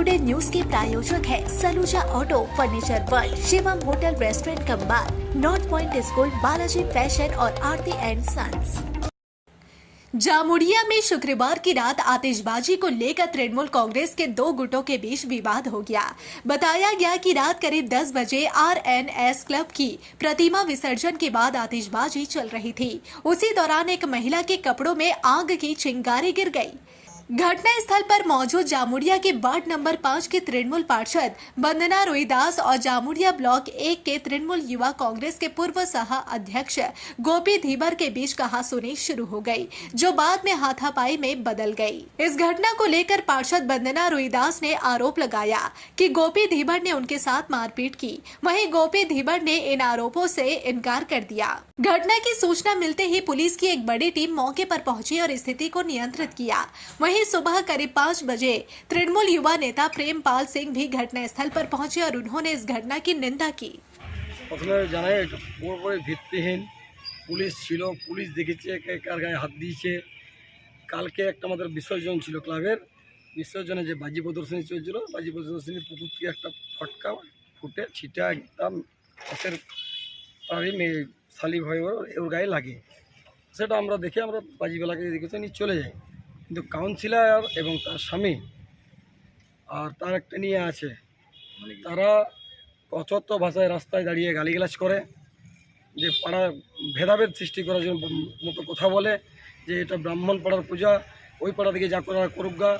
Today News के प्रायोजक है Saluja Auto, Furniture World, Shivam Hotel Restaurant cum Bar, North Point School, Balaji Fashion और Aarti and sons. Jamuria में शुक्रवार की रात आतिशबाजी को लेकर तृणमूल कांग्रेस के दो गुटों के बीच विवाद हो गया। बताया गया कि रात करीब 10 बजे आरएनएस क्लब की प्रतिमा विसर्जन के बाद आतिशबाजी चल रही थी। उसी दौरान एक महिला के कपड़ों में आग की चिंगारी गिर गई। घटना स्थल पर मौजूद जामुड़िया के वार्ड नंबर 5 के तृणमूल पार्षद वंदना रोहिदास और जामुड़िया ब्लॉक 1 के तृणमूल युवा कांग्रेस के पूर्व सह अध्यक्ष गोपी धीबर के बीच कहासुनी शुरू हो गई, जो बाद में हाथापाई में बदल गई। इस घटना को लेकर पार्षद वंदना रोहिदास ने आरोप लगाया कि गोपी धीबर ने उनके साथ मारपीट की। वहीं गोपी धीबर ने इन आरोपों से इनकार कर दिया। घटना की सूचना मिलते ही पुलिस की एक बड़ी टीम मौके पर पहुंची और स्थिति को नियंत्रित किया। वहीं सुबह करीब 5 बजे तृणमूल युवा नेता प्रेमपाल सिंह भी घटनास्थल पर पहुंचे और उन्होंने इस घटना की निंदा की। ভিত্তিহীন পুলিশ ছিল, পুলিশ দেখেছে কার গায়ে হাত দিয়েছে। কালকে একটা আমাদের বিসর্জন ছিল, ক্লাবের বিসর্জনে যে বাজি প্রদর্শনী চলছিল, বাজি প্রদর্শনীর পুকুর থেকে একটা ফটকা ফুটে ছিটা একদম পাশের পাড়ি মেয়ে শালি ভাই ওর গায়ে লাগে। সেটা আমরা দেখে আমরা বাজিবেলাকে দেখেছি নিয়ে চলে যাই। কিন্তু কাউন্সিলর এবং তার স্বামী আর তার একটা নিয়ে আছে, তারা অচত্ব ভাষায় রাস্তায় দাঁড়িয়ে গালিগালাজ করে, যে পাড়া ভেদাভেদ সৃষ্টি করার জন্য মতো কথা বলে যে এটা ব্রাহ্মণ পাড়ার পূজা, ওই পাড়া থেকে যা করার করুক গা,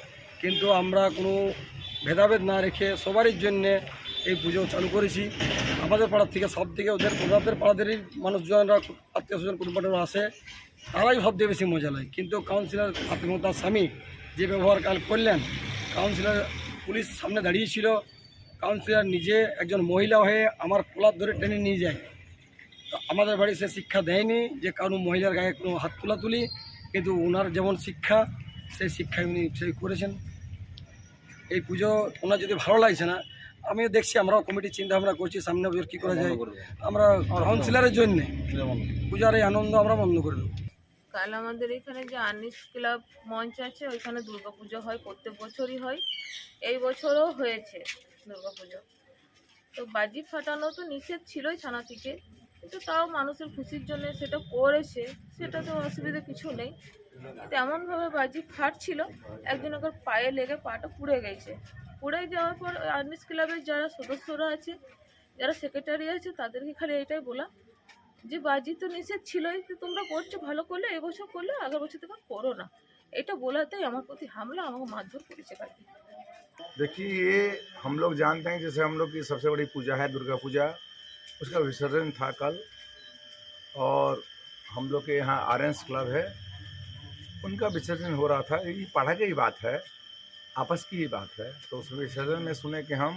কিন্তু আমরা কোনো ভেদাভেদ না রেখে সবারই জন্যে এই পুজো চালু করেছি। আমাদের পাড়ার থেকে সব থেকে ওদের পাড়াদেরই মানুষজনরা আত্মীয় স্বজন কুটুম্বরা আসে, তারাই সবচেয়ে বেশি মজা লাগে। কিন্তু কাউন্সিলর এবং তার স্বামী যে ব্যবহার কাল করলেন, কাউন্সিলর পুলিশ সামনে দাঁড়িয়েছিল, কাউন্সিলর নিজে একজন মহিলা হয়ে আমার কলার ধরে টেনে নিয়ে যায়। তো আমাদের বাড়ি সে শিক্ষা দেয়নি যে কারো মহিলার গায়ে কোনো হাত তুলি, কিন্তু ওনার যেমন শিক্ষা সেই শিক্ষায় উনি সেই করেছেন। এই পুজো ওনার যদি ভালো লাগছে না, আমিও দেখছি, আমরাও কমিটি চিন্তা ভাবনা করছি সামনে বছর কী করা যায়। আমরা কাউন্সিলরের জন্যে পূজার এই আনন্দ আমরা বন্ধ করে দেবো। কাল আমাদের এখানে যে আর্নিস ক্লাব মঞ্চ আছে, ওইখানে দুর্গাপুজো হয়, প্রত্যেক বছরই হয়, এই বছরও হয়েছে দুর্গাপুজো। তো বাজি ফাটানো তো নিষেধ ছিলই থানা থেকে, কিন্তু তাও মানুষের খুশির জন্য সেটা করেছে, সেটা তো অসুবিধা কিছু নেই। তেমনভাবে বাজি ফাটছিল, একজনের পায়ে লেগে পাটা পুড়ে গেছে। পুড়ে যাওয়ার পর আর্নিস ক্লাবের যারা সদস্যরা আছে, যারা সেক্রেটারি আছে, তাদেরকে খালি এটাই বলা যে বাজি তো নিষেধ ছিলই, তো তোমরা করছো ভালো করলে, এবছর করলে আগের বছর থেকে করো না, এটা বলাতেই আমার প্রতি হামলা, আমাকে মারধর করেছে কালকে। देखिए, ये हम लोग जानते हैं, जैसे हम लोग की सबसे बड़ी पूजा है दुर्गा पूजा, उसका विसर्जन था कल, और हम लोग के यहाँ आरएनएस क्लब है, उनका विसर्जन हो रहा था। ये पढ़ा की बात है, आपस की ही बात है। तो उस विसर्जन में सुने कि हम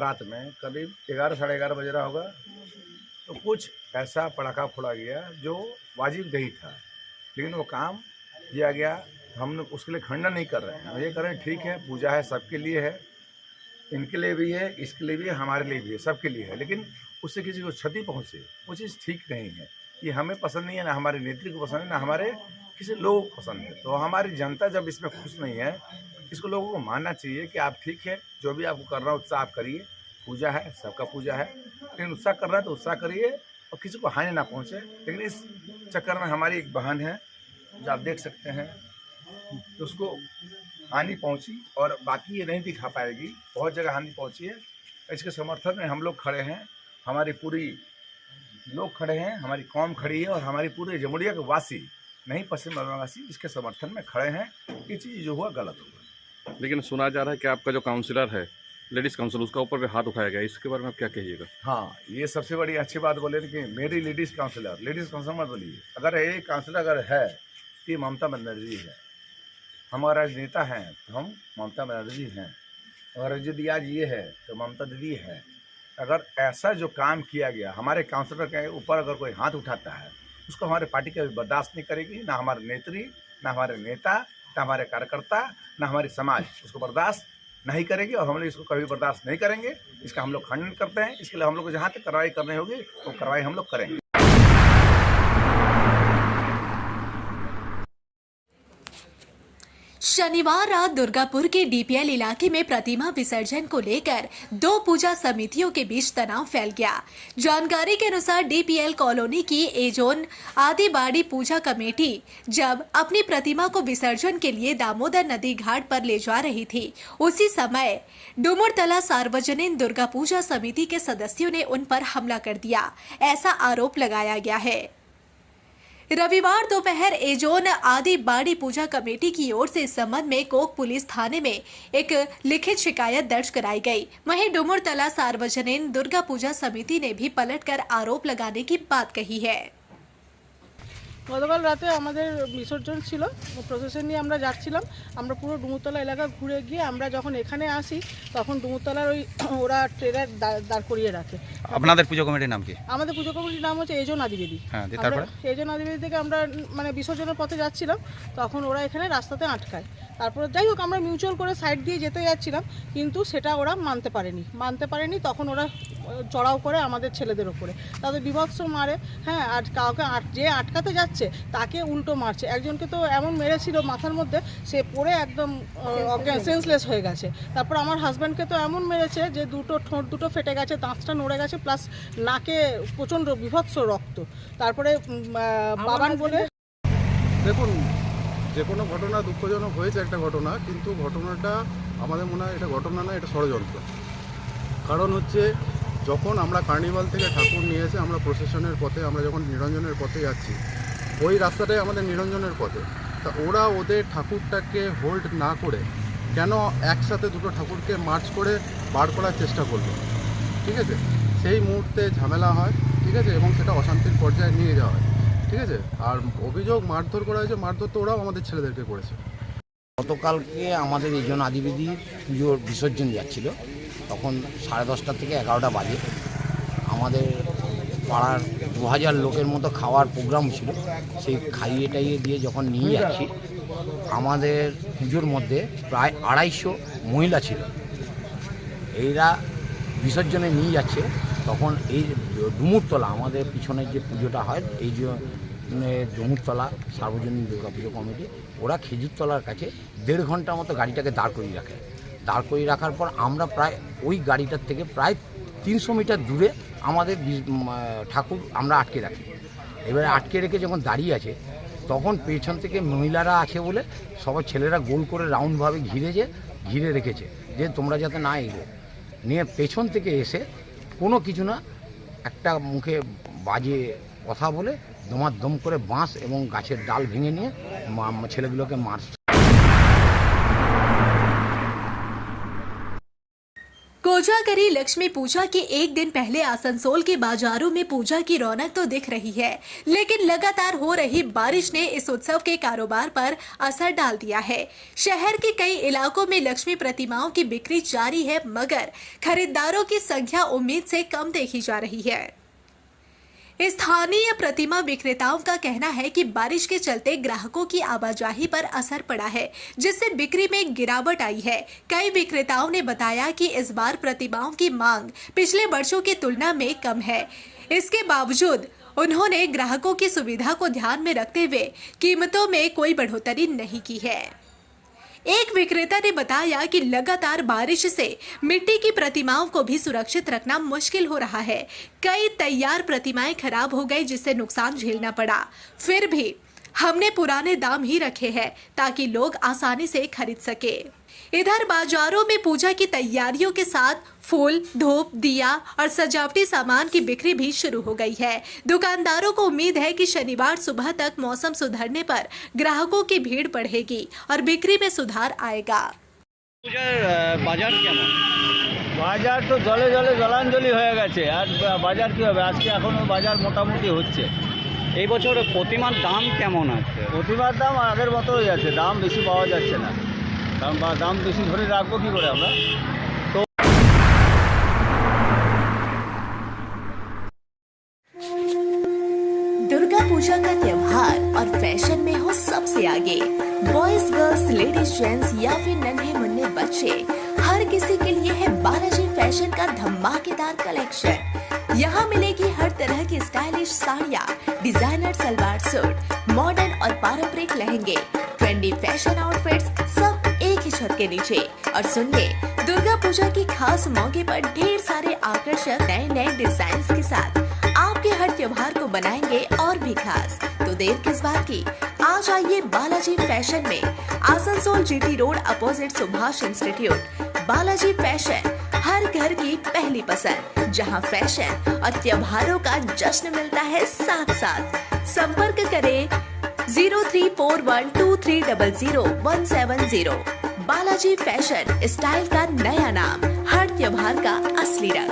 रात में करीब 11 साढ़े 11 बज रहा होगा, तो कुछ ऐसा पटाखा फोड़ा गया जो वाजिब नहीं था, लेकिन वो काम किया गया। हम लोग उसके लिए खंडन नहीं कर रहे हैं, ये करें ठीक है, पूजा है, सबके लिए है, इनके लिए भी है, इसके लिए भी है, हमारे लिए भी है, सबके लिए है। लेकिन उससे किसी को क्षति पहुँचे वो चीज़ ठीक नहीं है। ये हमें पसंद नहीं है, ना हमारे नेत्री को पसंद है, ना हमारे किसी लोगों को पसंद है। तो हमारी जनता जब इसमें खुश नहीं है, इसको लोगों को मानना चाहिए कि आप ठीक है, जो भी आपको करना है उत्साह आप करिए, पूजा है, सबका पूजा है, लेकिन उत्साह करना है तो उत्साह करिए और किसी को हानि ना पहुँचे। लेकिन इस चक्कर में हमारी एक बहन है जो आप देख सकते हैं, तो उसको हानि पहुंची और बाकी ये नहीं दिखा पाएगी, बहुत जगह हानि पहुंची है। इसके समर्थन में हम लोग खड़े हैं, हमारी पूरी लोग खड़े हैं, हमारी कौम खड़ी है, और हमारी पूरे जमुड़िया के वासी, नहीं पश्चिम बंगाल वासी, इसके समर्थन में खड़े हैं। ये चीज़ जो हुआ गलत हुआ। लेकिन सुना जा रहा है कि आपका जो काउंसलर है, लेडीज़ काउंसिल, उसका ऊपर भी हाथ उठाया गया, इसके बारे में आप क्या कहिएगा? हाँ, ये सबसे बड़ी अच्छी बात बोले कि मेरी लेडीज़ काउंसलर मत बोलिए। अगर ये काउंसलर अगर है तो ये ममता बनर्जी है, हमारा नेता हैं तो हम ममता बनर्जी हैं, अगर यदि आज ये है तो ममता दीदी है। अगर ऐसा जो काम किया गया हमारे काउंसलर के ऊपर अगर कोई हाथ उठाता है, उसको हमारे पार्टी कभी बर्दाश्त नहीं करेगी, ना हमारे नेत्री, ना हमारे नेता, ना हमारे कार्यकर्ता, ना हमारी समाज उसको बर्दाश्त नहीं करेगी, और हम लोग इसको कभी बर्दाश्त नहीं करेंगे। इसका हम लोग खंडन करते हैं। इसके लिए हम लोग को जहाँ तक कार्रवाई करनी होगी वो कार्रवाई हम लोग करेंगे। शनिवार रात दुर्गापुर के डीपीएल इलाके में प्रतिमा विसर्जन को लेकर दो पूजा समितियों के बीच तनाव फैल गया। जानकारी के अनुसार डीपीएल कॉलोनी की एजोन आदिबाड़ी पूजा कमेटी जब अपनी प्रतिमा को विसर्जन के लिए दामोदर नदी घाट पर ले जा रही थी, उसी समय डुमुरतला सार्वजनिक दुर्गा पूजा समिति के सदस्यों ने उन पर हमला कर दिया, ऐसा आरोप लगाया गया है। रविवार दोपहर एजोन आदि बाड़ी पूजा कमेटी की ओर से इस संबंध में कोक पुलिस थाने में एक लिखित शिकायत दर्ज कराई गई। वहीं डुमुरतला सार्वजनिक दुर्गा पूजा समिति ने भी पलटकर आरोप लगाने की बात कही है। গতকাল রাতে আমাদের বিসর্জন ছিল, প্রসেশন নিয়ে আমরা যাচ্ছিলাম। আমরা পুরো ডুমুরতলা এলাকা ঘুরে গিয়ে আমরা যখন এখানে আসি তখন ডুমুরতলার ওই ওরা ট্রেলার দাঁড় করিয়ে রাখে। আপনাদের পুজো কমিটির নাম কি? আমাদের পুজো কমিটির নাম হচ্ছে এজন আদিবেদী। হ্যাঁ, তারপরে এজন আদিবেদী থেকে আমরা মানে বিসর্জনের পথে যাচ্ছিলাম, তখন ওরা এখানে রাস্তাতে আটকায়। তারপরে যাই হোক আমরা মিউচুয়াল করে সাইড দিয়ে যেতে যাচ্ছিলাম, কিন্তু সেটা ওরা মানতে পারেনি। তখন ওরা চড়াও করে আমাদের ছেলেদের ওপরে তাদের বিভৎস মারে। হ্যাঁ, আর কাউকে যে আটকাতে যাচ্ছে তাকে উল্টো মারছে। একজনকে তো এমন মেরেছিল মাথার মধ্যে, সে পড়ে একদম সেন্সলেস হয়ে গেছে। তারপর আমার হাজব্যান্ডকে তো এমন মেরেছে যে ঠোঁট দুটো ফেটে গেছে, দাঁতটা নড়ে গেছে, প্লাস নাকে প্রচণ্ড বিভৎস রক্ত। তারপরে বাবান বলে দেখুন, যে কোনো ঘটনা দুঃখজনক হয়েছে একটা ঘটনা, কিন্তু ঘটনাটা আমাদের মনে হয় এটা ঘটনা না, এটা ষড়যন্ত্র। কারণ হচ্ছে যখন আমরা কার্নিভাল থেকে ঠাকুর নিয়ে এসে আমরা প্রসেশনের পথে, আমরা যখন নিরঞ্জনের পথে যাচ্ছি, ওই রাস্তাটাই আমাদের নিরঞ্জনের পথে, তা ওরা ওদের ঠাকুরটাকে হোল্ড না করে কেন একসাথে দুটো ঠাকুরকে মার্চ করে বার করার চেষ্টা করলো? ঠিক আছে, সেই মুহূর্তে ঝামেলা হয়, ঠিক আছে, এবং সেটা অশান্তির পর্যায়ে নিয়ে যাওয়া হয়, ঠিক আছে। আর অভিযোগ মারধর করা হয়েছে, মারধর তো ওরাও আমাদের ছেলেদেরকে করেছে। গতকালকে আমাদের এইজন আদিবেদী পুজোর বিসর্জন যাচ্ছিল, তখন 10:30 থেকে 11টা বাজে। আমাদের পাড়ার 2000 লোকের মতো খাওয়ার প্রোগ্রাম ছিল। সেই খাইয়ে টাইয়ে দিয়ে যখন নিয়ে যাচ্ছি, আমাদের পুজোর মধ্যে প্রায় 250 মহিলা ছিল। এইরা বিসর্জনে নিয়ে যাচ্ছে, তখন এই ডুমুরতলা আমাদের পিছনের যে পুজোটা হয়, এই যে ডুমুরতলা সার্বজনীন দুর্গা পুজো কমিটি, ওরা খেজুরতলার কাছে 1.5 ঘন্টার মতো গাড়িটাকে দাঁড় করিয়ে রাখে। দাঁড় করিয়ে রাখার পর আমরা প্রায় ওই গাড়িটার থেকে প্রায় 300 মিটার দূরে আমাদের ঠাকুর আমরা আটকে রাখি। এবারে আটকে রেখে যখন দাঁড়িয়ে আছে, তখন পেছন থেকে মহিলারা আছে বলে সবাই ছেলেরা গোল করে রাউন্ডভাবে ঘিরে রেখেছে যে তোমরা যাতে না এগো। নিয়ে পেছন থেকে এসে কোনো কিছু না, একটা মুখে বাজে কথা বলে দম করে বাঁশ এবং গাছের ডাল ভেঙে নিয়ে ছেলেগুলোকে মারছে। कोजागरी लक्ष्मी पूजा के एक दिन पहले आसनसोल के बाजारों में पूजा की रौनक तो दिख रही है, लेकिन लगातार हो रही बारिश ने इस उत्सव के कारोबार पर असर डाल दिया है। शहर के कई इलाकों में लक्ष्मी प्रतिमाओं की बिक्री जारी है, मगर खरीदारों की संख्या उम्मीद से कम देखी जा रही है। स्थानीय प्रतिमा विक्रेताओं का कहना है कि बारिश के चलते ग्राहकों की आवाजाही पर असर पड़ा है, जिससे बिक्री में गिरावट आई है। कई विक्रेताओं ने बताया कि इस बार प्रतिमाओं की मांग पिछले वर्षों की तुलना में कम है। इसके बावजूद उन्होंने ग्राहकों की सुविधा को ध्यान में रखते हुए कीमतों में कोई बढ़ोतरी नहीं की है। एक विक्रेता ने बताया कि लगातार बारिश से मिट्टी की प्रतिमाओं को भी सुरक्षित रखना मुश्किल हो रहा है। कई तैयार प्रतिमाएं खराब हो गई, जिससे नुकसान झेलना पड़ा। फिर भी हमने पुराने दाम ही रखे हैं ताकि लोग आसानी से खरीद सके। इधर बाजारों में पूजा की तैयारियों के साथ फूल, धूप, दिया और सजावटी सामान की बिक्री भी शुरू हो गई है। दुकानदारों को उम्मीद है कि शनिवार सुबह तक मौसम सुधरने पर ग्राहकों की भीड़ बढ़ेगी और बिक्री में सुधार आएगा। বাজার কেমন? বাজার তো জলে জলে জলাঞ্জলি হয়ে গেছে, আর বাজার কী হবে? আজকে এখনও বাজার মোটামুটি হচ্ছে। এই বছর প্রতিমার দাম কেমন আছে? প্রতিমার দাম আগের মতোই আছে, দাম বেশি পাওয়া যাচ্ছে না, কারণ দাম বেশি ধরে রাখবো কী করে আমরা। दुर्गा पूजा का त्योहार और फैशन में हो सबसे आगे। बॉयज, गर्ल्स, लेडीज, जेंट्स या फिर नन्हे मुन्ने बच्चे, हर किसी के लिए है बालाजी फैशन का धमाकेदार कलेक्शन। यहाँ मिलेगी हर तरह की स्टाइलिश साड़ियाँ, डिजाइनर सलवार सूट, मॉडर्न और पारंपरिक लहंगे, ट्रेंडी फैशन आउटफिट्स सब एक ही छत के नीचे। और सुनिए, दुर्गा पूजा की खास मौके पर ढेर सारे आकर्षक नए नए डिजाइन के साथ आपके हर त्योहार को बनाएंगे और भी खास। तो देर किस बात की, आज आइए बालाजी फैशन में, Asansol GT Road opposite Subhash Institute. Balaji Fashion हर घर की पहली पसंद, जहां फैशन और त्योहारों का जश्न मिलता है साथ साथ। संपर्क करें 034123000170। बालाजी फैशन, स्टाइल का नया नाम, हर त्योहार का असली रंग।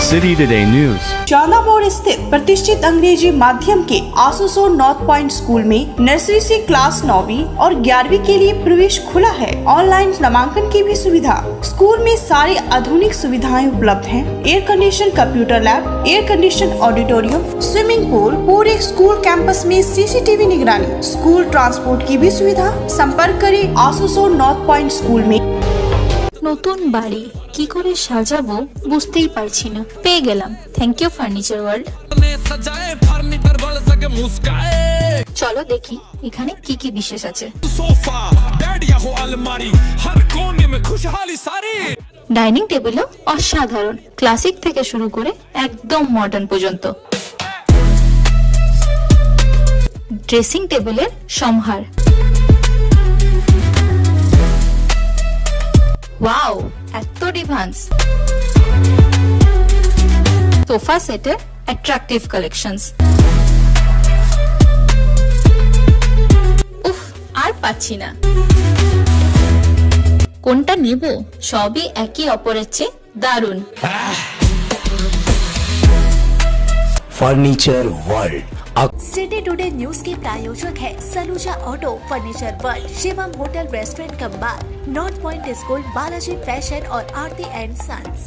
City today news. चाला मोड़ स्थित प्रतिष्ठित अंग्रेजी माध्यम के आसनसोल नॉर्थ पॉइंट स्कूल में नर्सरी से क्लास 9वीं और 11वीं के लिए प्रवेश खुला है। ऑनलाइन नामांकन की भी सुविधा। स्कूल में सारी आधुनिक सुविधाएं उपलब्ध हैं। Air condition computer lab, air condition auditorium, swimming pool, पूरे स्कूल कैंपस में सीसीटीवी निगरानी, स्कूल ट्रांसपोर्ट की भी सुविधा। संपर्क करें आसनसोल नॉर्थ पॉइंट स्कूल में। নতুন বাড়ি কি করে সাজাবো বুঝতেই পারছি না। পেয়ে গেলাম, থ্যাংক ইউ ফার্নিচার ওয়ার্ল্ড। চলো দেখি এখানে কি কি বিশেষ আছে। ডাইনিং টেবিলও অসাধারণ, ক্লাসিক থেকে শুরু করে একদম মডার্ন পর্যন্ত। ড্রেসিং টেবিলের সম্ভার, ওয়াও এত ডিভান্স। সোফা সেটের অ্যাট্রাকটিভ কালেকশনস। উফ, আর পাচ্ছি না, কোনটা নেব? সবই একই অপরের চেয়ে দারুণ। Furniture World. City Today News के प्रायोजक है Saluja Auto, Furniture World, Shivam Hotel Restaurant cum Bar, North Point School, Balaji Fashion और आरती एंड सन्स।